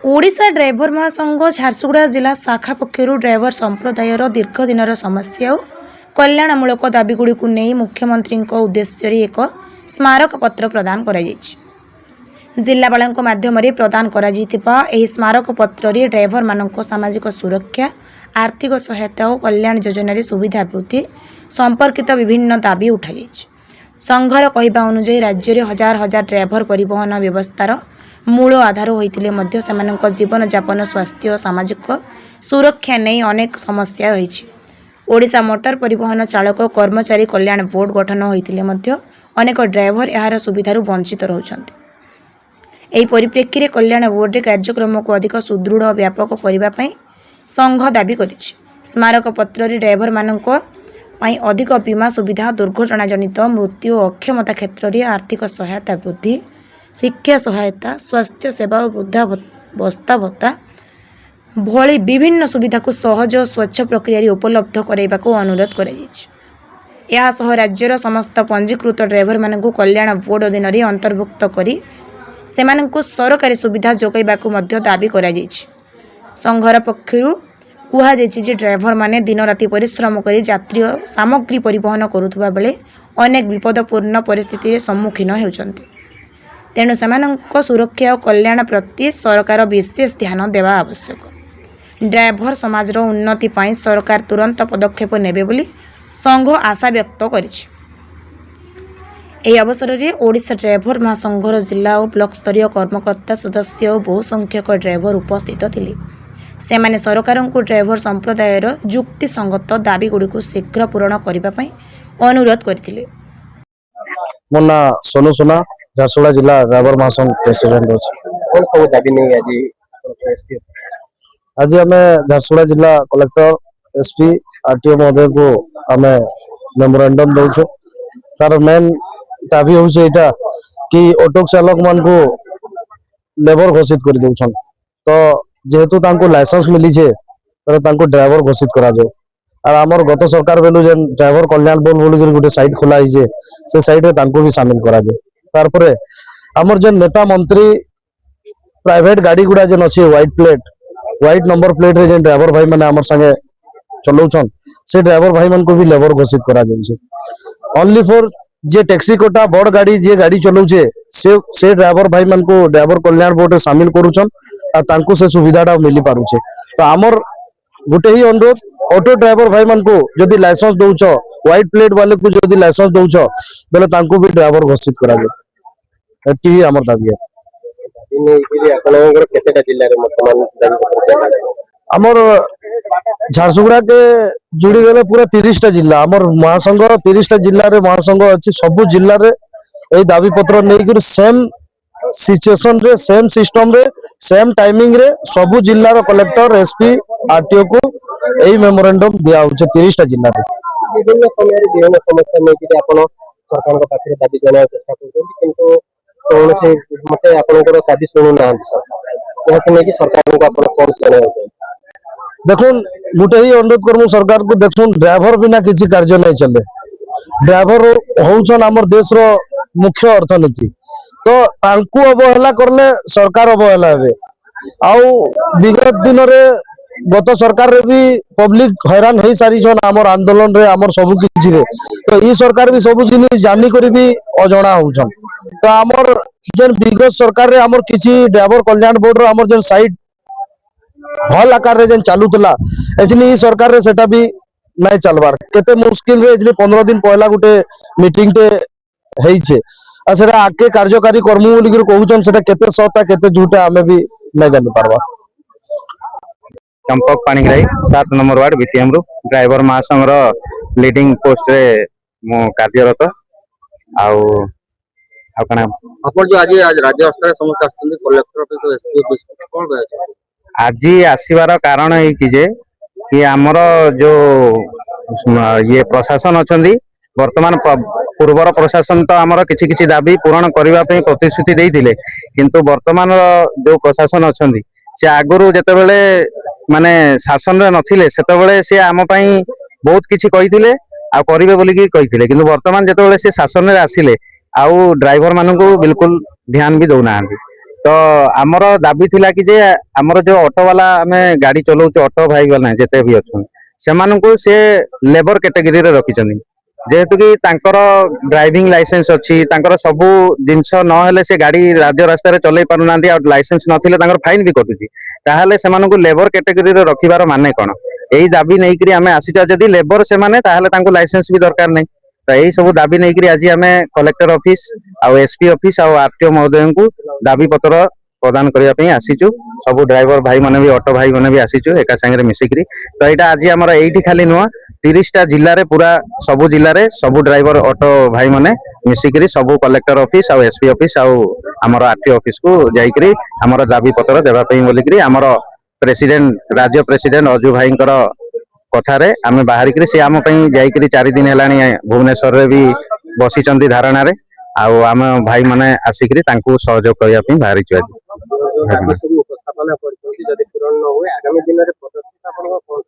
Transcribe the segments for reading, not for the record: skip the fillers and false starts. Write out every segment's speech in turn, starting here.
Odisha driver महासंघ झारसुगुड़ा जिला शाखा पक्षर ड्राइवर संप्रदायर दीर्घ दिनर समस्या और कल्याणमूलक दाबीगुड़ी नहीं मुख्यमंत्री उद्देश्य एक स्मारक पत्र प्रदान कर जिलापाल माध्यम प्रदान कर स्मारक पत्र ड्राइवर मानक सामाजिक सुरक्षा आर्थिक सहायता और कल्याण योजन सुविधा वृद्धि संपर्कित विभिन्न दाबी उठाई संघर कहवा अनुଯାୟୀ राज्य में हजार हजार ड्राइवर परिवहन व्यवस्थार मूल आधार होते जीवन यापन स्वास्थ्य और सामाजिक सुरक्षा नहीं अनेक समस्या रही ओडिशा मोटर परिवहन चालक कर्मचारी कल्याण बोर्ड गठन होते अनेक ड्राइवर यार सुविधार वंचित रहउछन्ति। एही परिप्रेक्षी में कल्याण बोर्ड कार्यक्रम को अधिक सुदृढ़ और व्यापक करने संघ दाबी करिछि। स्मारक पत्र ड्राइवर मानक अधिक बीमा सुविधा दुर्घटना जनित मृत्यु और अक्षमता क्षेत्र में आर्थिक सहायता वृद्धि शिक्षा सहायता स्वास्थ्य सेवा और वृद्धावस्था भत्ता भली विभिन्न सुविधा को सहज और स्वच्छ प्रक्रिया उपलब्ध कराइबाको अनुरोध कर राज्यर समस्त पंजीकृत ड्राइवर मानक कल्याण बोर्ड अधीन अंतर्भुक्त करी सेमानंकु सरकारी सुविधा जोगाइबाको मध्य दाबी करा जायछि। संघर पक्षरु कुहा जायछि जे ड्राइवर माने दिन राति परिश्रम करी यात्री सामग्री परिवहन करुथुबा बेले अनेक विपदपूर्ण परिस्थिति सम्मुखीन हेउछन्ति। तेणु सेमानंक सुरक्षा और कल्याण प्रति सरकार विशेष ध्यान देवा आवश्यक। ड्राइवर समाज उन्नति पाई सरकार तुरंत पदक्षेप नेबे बोली संघ आशा व्यक्त करिछि। ଏହି ଅବସରରେ ଓଡ଼ିଶା ଡ୍ରାଇଭର ମହାସଂଘର ଜିଲ୍ଲା ଓ ବ୍ଲକ ସ୍ତରୀୟ କର୍ମକର୍ତ୍ତା ସଦସ୍ୟ ଓ ବହୁ ସଂଖ୍ୟକ ଡ୍ରାଇଭର ଉପସ୍ଥିତ ଥିଲେ। ସେମାନେ ସରକାରଙ୍କୁ ଡ୍ରାଇଭର ସମ୍ପ୍ରଦାୟର ଯୁକ୍ତିସଙ୍ଗତ ଦାବିଗୁଡ଼ିକୁ ଶୀଘ୍ର ପୂରଣ କରିବା ପାଇଁ ଅନୁରୋଧ କରିଥିଲେ। ମୋ ନାଁ ସୋନୁ ସୁନା ଝାରସୁଗୁଡ଼ା ଜିଲ୍ଲା ଡ୍ରାଇଭର ମହାସଂଘ ପ୍ରେସିଡେଣ୍ଟ ଅଛି। कौन सब दाबी नहीं आज आमे झारसुगुड़ा जिला कलेक्टर एसपी आरटीओ महोदय को आमे मेमोरेंडम दउछु। तार मेन दाबी होउछे एटा कि ऑटो चालक मान को लेबर घोषित कर दउछन। तो जेहेतु तांको लाइसेंस मिली छे तर तांको ड्राइवर घोषित करा जाय। और हमर गत सरकार बेलु जे ड्राइवर कल्याण बोर्ड बोली गोटे साइट खोला हिजे से साइट रे तांको भी शामिल करा जाय। तार परे हमर जे नेता मंत्री प्राइवेट गाड़ी गुडा जे अछि व्हाइट नंबर प्लेट रे जे ड्राइवर भाई माने हमर संगे चलौछन से ड्राइवर भाई मन को भी लेबर घोषित करा जाय। ओनली फॉर जे टैक्सी कोटा बड़ गाड़ी जे गाड़ी चलौछे से ड्राइवर भाई मन को ड्राइवर कल्याण बोर्ड रे शामिल करूछन आ तांको से सुविधाटा मिली पारुछे। तो हमर गुटे ही अनुरोध ऑटो ड्राइवर भाई मन को जदि लाइसेंस दउछ व्हाइट प्लेट वाले को जदि लाइसेंस दउछ बेले तांको भी ड्राइवर घोषित करा जाय। एति ही हमर दाबी है। हमर झारसुगुड़ा के जुड़ी गले पूरा 30टा जिला हमर महासंघ 30टा जिल्ला रे महासंघ अछि। सब जिल्ला रे ए दाबी पत्र नै कि सेम सिचुएशन रे सेम सिस्टम रे सेम टाइमिंग रे सब जिल्ला रो कलेक्टर एसपी आरटीओ को एई मेमोरेंडम दिया होचे 30टा जिल्ला रे। विभिन्न समय रे विभिन्न समस्या नै कि आपण सरकार को पाखरे दाबी जनाय चेष्टा करछन किंतु कौन से मते आपनकर दाबी सुनु ना सरकार यह कि सरकार को आपण कोन जनाय। देखुन गुटे ही अनुरोध करमु सरकार को देखुन ड्राइवर बिना किसी कार्य नहीं चले। ड्राइवर होउछन हमर देश रो मुख्य अर्थनीति। तो तांकु अवहेला करले सरकार अवहेला हेबे। आउ विगत दिन रे गत सरकार रे भी पब्लिक हैरान होई सारी छन हमर आंदोलन रे हमर सब किछि रे। तो ई सरकार भी सब जिनिस जानि करी भी अजणा होउछन। तो हमर जेन विगत सरकार रे हमर किछि ड्राइवर कल्याण बोर्ड रो हमर जेन साइट हल आकार रे जेन चालुतला एजनी सरकार रे सेटा भी नै चलबार केते मुश्किल रे एजनी 15 दिन पहला गुटे मीटिंग टे हेइ छे आ सेटा आके कार्यकारी कर्मु बोली के कहउछन सेटा केते सता केते झूठा हमें भी नै जानि पारबा। Champak Panigrahi 7 number ward BTM रु ड्राइवर महासंघ रो लीडिंग पोस्ट रे मो कार्यरत आउ आपन जो आज राज्य स्तर समस्त आछन कलेक्टर ऑफिस एसपी ऑफिस कोन गया आज आसबार कारण है कि आमर जो ये प्रशासन अच्छा वर्तमान पूर्वर प्रशासन तो आमर किछि किछि दाबी पूरण करने प्रतिश्रुति देइथिले किंतु वर्तमान जो प्रशासन अच्छा से आगुरी जितेबले माने शासन रे नथिले सेतेबले से आम पई बहुत किछि कहिथिले आ करिवे बोली कि कहिथिले किंतु वर्तमान जितेबले से शासन रे आसिले आउ ड्राइवर मानू बिल्कुल ध्यान भी दौना तो आमर दाबी थिला कि जे आमर जो ऑटो वाला आमे गाड़ी चलाउछु ऑटो भाई वाला जेते भी अछन सेमानकु से लेबर कैटेगरी रे रखिछन जेहेतु कि तांकर ड्राइविंग लाइसेंस अच्छी तांकर सबू जिनस नहेले से गाड़ी राज्य रास्ता रे चलै पारुनांदी और लाइसेंस नथिले तांकर फाइन भी कटुची ताहाले सेमानकु लेबर कैटेगरी रे रखिबार माने कोन एही दाबी नै करी आमे आसीचा जदी लेबर से माने ताहाले तांको लाइसेंस भी दरकार नै तो यही सब दाबी नहीं करी आज आम कलेक्टर ऑफिस आउ एसपी ऑफिस आउ आरटीओ महोदय को दाबी पत्र प्रदान करने आसीचु सब ड्राइवर भाई माने भी ऑटो भाई माने भी आसीचु एका संगे मिसिकरी तो यहाँ आज आमर एठी खाली नुह 30टा जिल्ला रे पूरा सबु जिल्ला रे सबु ड्राइवर ऑटो भाई माने मिसिकरी सबु कलेक्टर ऑफिस आउ एसपी ऑफिस आउ आमर आरटीओ ऑफिस को जाइकरी आमर दाबी पत्र देबा पई बोलिकरी आमर प्रेसिडेंट राज्य प्रेसिडेंट अजू भाईंकर कथारे आमे बाहरिकरी से आम पई जाइकरी 4 दिन हेलानी भुवनेश्वर रे भी बसिचंदी धारणा रे आउ आम भाई माने आसिकरी तांको सहयोग करिया पई बाहरिचु आज दाबी सब उपस्थापना करछन्ती जदि पूरण न होय आगामी दिन रे पदक्षेप आपन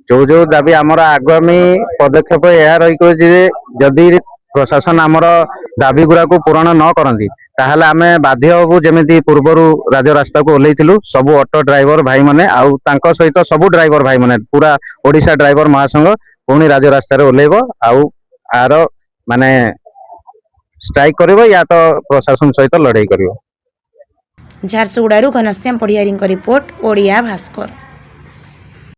कोन जो दाबी आमर आगामी पदक्षेप यह रही जे जदि प्रशासन आमर दाबी गुरा को पूरण न करंती ताहले आमे बाध्य होबु जेमिति पूर्वरु राज्य रास्ता को ओल्लैथिलु सबु ऑटो ड्राइवर भाई माने आउ तांको सहित सबु ड्राइवर भाई माने पूरा ओडिशा ड्राइवर महासंघ पुणी राज्य रास्ता रे ओल्लैबो आउ आर माने स्ट्राइक करिवो या तो प्रशासन सहित लड़ाई करिवो। झारसुगुड़ारू घनश्याम पढ़ियारी रिपोर्ट ओडिया भास्कर।